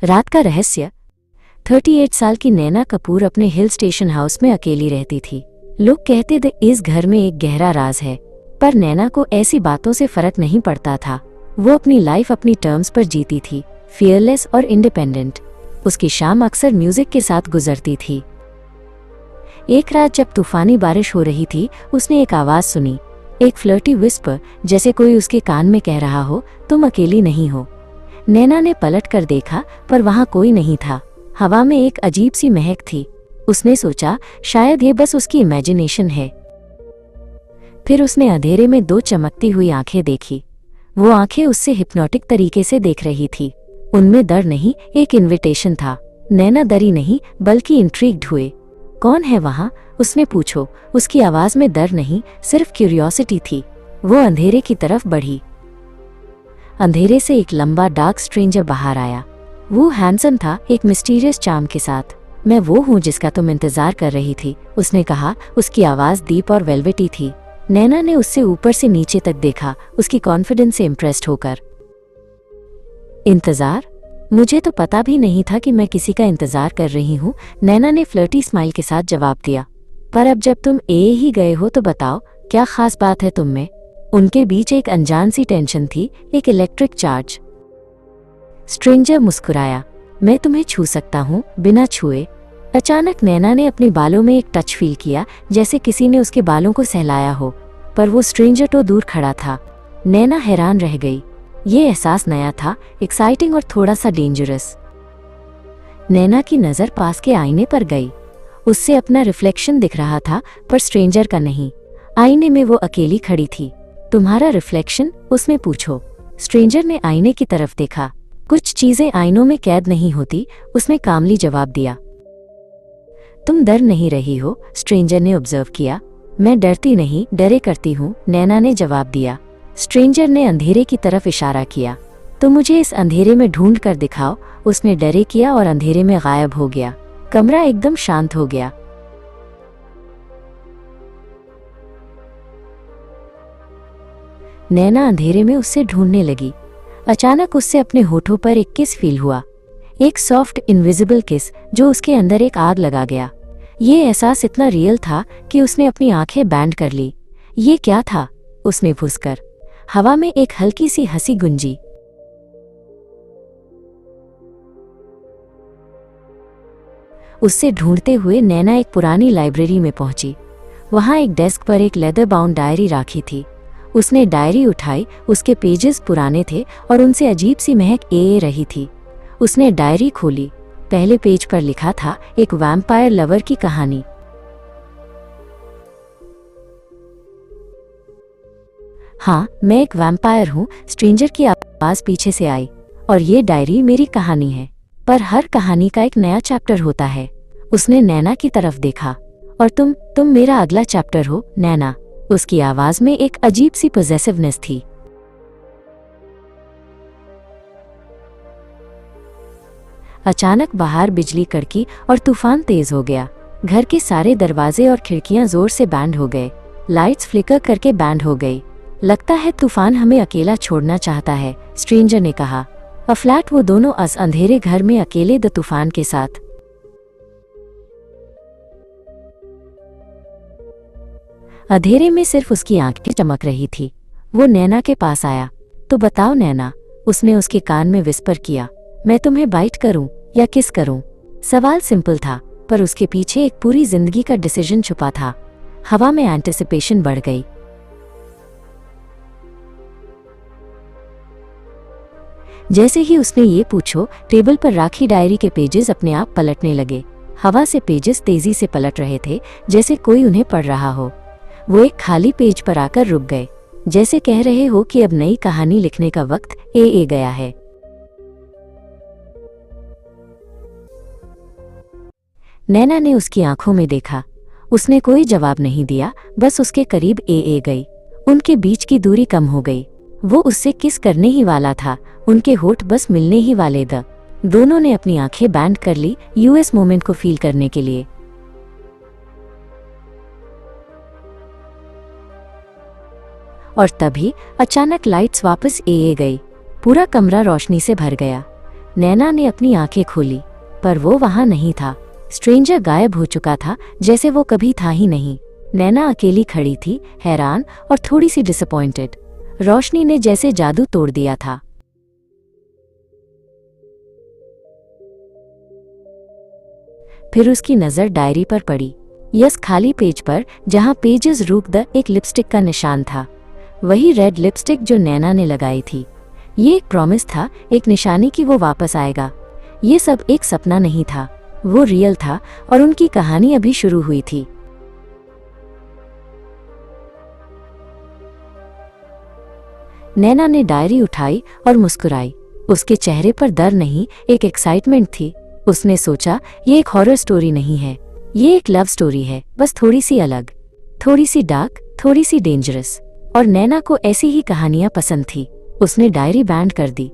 रात का रहस्य। 38 साल की नैना कपूर अपने हिल स्टेशन हाउस में अकेली रहती थी। लोग कहते थे इस घर में एक गहरा राज है, पर नैना को ऐसी बातों से फर्क नहीं पड़ता था। वो अपनी लाइफ अपनी टर्म्स पर जीती थी, फियरलेस और इंडिपेंडेंट। उसकी शाम अक्सर म्यूजिक के साथ गुजरती थी। एक रात जब तूफानी बारिश हो रही थी, उसने एक आवाज सुनी, एक फ्लर्टी विस्पर, जैसे कोई उसके कान में कह रहा हो, तुम अकेली नहीं हो। नैना ने पलट कर देखा, पर वहां कोई नहीं था। हवा में एक अजीब सी महक थी। उसने सोचा शायद ये बस उसकी इमेजिनेशन है। फिर उसने अंधेरे में दो चमकती हुई आंखें देखी। वो आंखें उससे हिप्नोटिक तरीके से देख रही थी। उनमें डर नहीं, एक इन्विटेशन था। नैना डरी नहीं, बल्कि इंट्रिग्ड हुए। कौन है वहां? उसने पूछो। उसकी आवाज में डर नहीं, सिर्फ क्यूरियोसिटी थी। वो अंधेरे की तरफ बढ़ी। अंधेरे से एक लंबा डार्क स्ट्रेंजर बाहर आया। वो हैंडसम था, एक मिस्टीरियस चार्म के साथ। मैं वो हूँ जिसका तुम इंतजार कर रही थी, उसने कहा। उसकी आवाज डीप और वेलवेटी थी। नैना ने उससे ऊपर से नीचे तक देखा, उसकी कॉन्फिडेंस से इम्प्रेस्ड होकर। इंतजार? मुझे तो पता भी नहीं था कि मैं किसी का इंतजार कर रही हूँ, नैना ने फ्लर्टी स्माइल के साथ जवाब दिया। पर अब जब तुम ही गए हो तो बताओ, क्या खास बात है तुम में? उनके बीच एक अनजान सी टेंशन थी, एक इलेक्ट्रिक चार्ज। स्ट्रेंजर मुस्कुराया। मैं तुम्हें छू सकता हूँ, बिना छुए। अचानक नैना ने अपने बालों में एक टच फील किया, जैसे किसी ने उसके बालों को सहलाया हो, पर वो स्ट्रेंजर तो दूर खड़ा था। नैना हैरान रह गई। ये एहसास नया था, एक्साइटिंग और थोड़ा सा डेंजरस। नैना की नजर पास के आईने पर गई। उससे अपना रिफ्लेक्शन दिख रहा था, पर स्ट्रेंजर का नहीं। आईने में वो अकेली खड़ी थी। तुम्हारा रिफ्लेक्शन? उसने पूछो। स्ट्रेंजर ने आईने की तरफ देखा। कुछ चीजें आईनों में कैद नहीं होती, उसने कामली जवाब दिया। तुम डर नहीं रही हो? स्ट्रेंजर ने ऑब्जर्व किया। मैं डरती नहीं, डरे करती हूँ, नैना ने जवाब दिया। स्ट्रेंजर ने अंधेरे की तरफ इशारा किया। तो मुझे इस अंधेरे में ढूंढ कर दिखाओ, उसने डरे किया और अंधेरे में गायब हो गया। कमरा एकदम शांत हो गया। नैना अंधेरे में उससे ढूंढने लगी। अचानक उससे अपने होठों पर एक किस फील हुआ, एक सॉफ्ट इनविजिबल किस जो उसके अंदर एक आग लगा गया। ये एहसास इतना रियल था कि उसने अपनी आंखें बैंड कर ली। ये क्या था? उसने फुसकर। हवा में एक हल्की सी हंसी गूंजी। उससे ढूंढते हुए नैना एक पुरानी लाइब्रेरी में पहुंची। वहां एक डेस्क पर एक लेदर बाउंड डायरी राखी थी। उसने डायरी उठाई, उसके पेजेस पुराने थे और उनसे अजीब सी महक रही थी। उसने डायरी खोली। पहले पेज पर लिखा था, एक वैम्पायर लवर की कहानी। हाँ, मैं एक वैम्पायर हूँ, स्ट्रेंजर की आवाज पीछे से आई। और ये डायरी मेरी कहानी है, पर हर कहानी का एक नया चैप्टर होता है। उसने नैना की तरफ देखा। और तुम मेरा अगला चैप्टर हो, नैना। उसकी आवाज में एक अजीब सी पॉजेसिवनेस थी। अचानक बाहर बिजली कड़की और तूफान तेज हो गया। घर के सारे दरवाजे और खिड़कियां जोर से बैंड हो गए। लाइट्स फ्लिकर करके बैंड हो गई। लगता है तूफान हमें अकेला छोड़ना चाहता है, स्ट्रेंजर ने कहा। अफ्लैट वो दोनों अस अंधेरे घर में अकेले द तूफान के साथ। अंधेरे में सिर्फ उसकी आंखें चमक रही थी। वो नैना के पास आया। तो बताओ नैना, उसने उसके कान में विस्पर किया। मैं तुम्हें बाइट करूं या किस करूं? सवाल सिंपल था, पर उसके पीछे एक पूरी जिंदगी का डिसीजन छुपा था। हवा में एंटिसिपेशन बढ़ गई। जैसे ही उसने ये पूछो, टेबल पर राखी डायरी के पेजेस अपने आप पलटने लगे। हवा से पेजेस तेजी से पलट रहे थे, जैसे कोई उन्हें पढ़ रहा हो। वो एक खाली पेज पर आकर रुक गए, जैसे कह रहे हो कि अब नई कहानी लिखने का वक्त गया है। नैना ने उसकी आंखों में देखा। उसने कोई जवाब नहीं दिया, बस उसके करीब गई। उनके बीच की दूरी कम हो गई। वो उससे किस करने ही वाला था, उनके होठ बस मिलने ही वाले थे। दोनों ने अपनी आंखें बैंड कर ली, यूएस मोमेंट को फील करने के लिए। और तभी अचानक लाइट्स वापस गई। पूरा कमरा रोशनी से भर गया। नैना ने अपनी आंखें खोली, पर वो वहां नहीं था। स्ट्रेंजर गायब हो चुका था, जैसे वो कभी था ही नहीं। नैना अकेली खड़ी थी, हैरान और थोड़ी सी डिसअपॉइंटेड। रोशनी ने जैसे जादू तोड़ दिया था। फिर उसकी नजर डायरी पर पड़ी, यस खाली पेज पर, जहां पेजेस रुक द एक लिपस्टिक का निशान था। वही रेड लिपस्टिक जो नैना ने लगाई थी। ये एक प्रॉमिस था, एक निशानी कि वो वापस आएगा। ये सब एक सपना नहीं था, वो रियल था और उनकी कहानी अभी शुरू हुई थी। नैना ने डायरी उठाई और मुस्कुराई। उसके चेहरे पर डर नहीं, एक एक्साइटमेंट थी। उसने सोचा, ये एक हॉरर स्टोरी नहीं है, ये एक लव स्टोरी है, बस थोड़ी सी अलग, थोड़ी सी डार्क, थोड़ी सी डेंजरस। और नैना को ऐसी ही कहानियां पसंद थी। उसने डायरी बैंड कर दी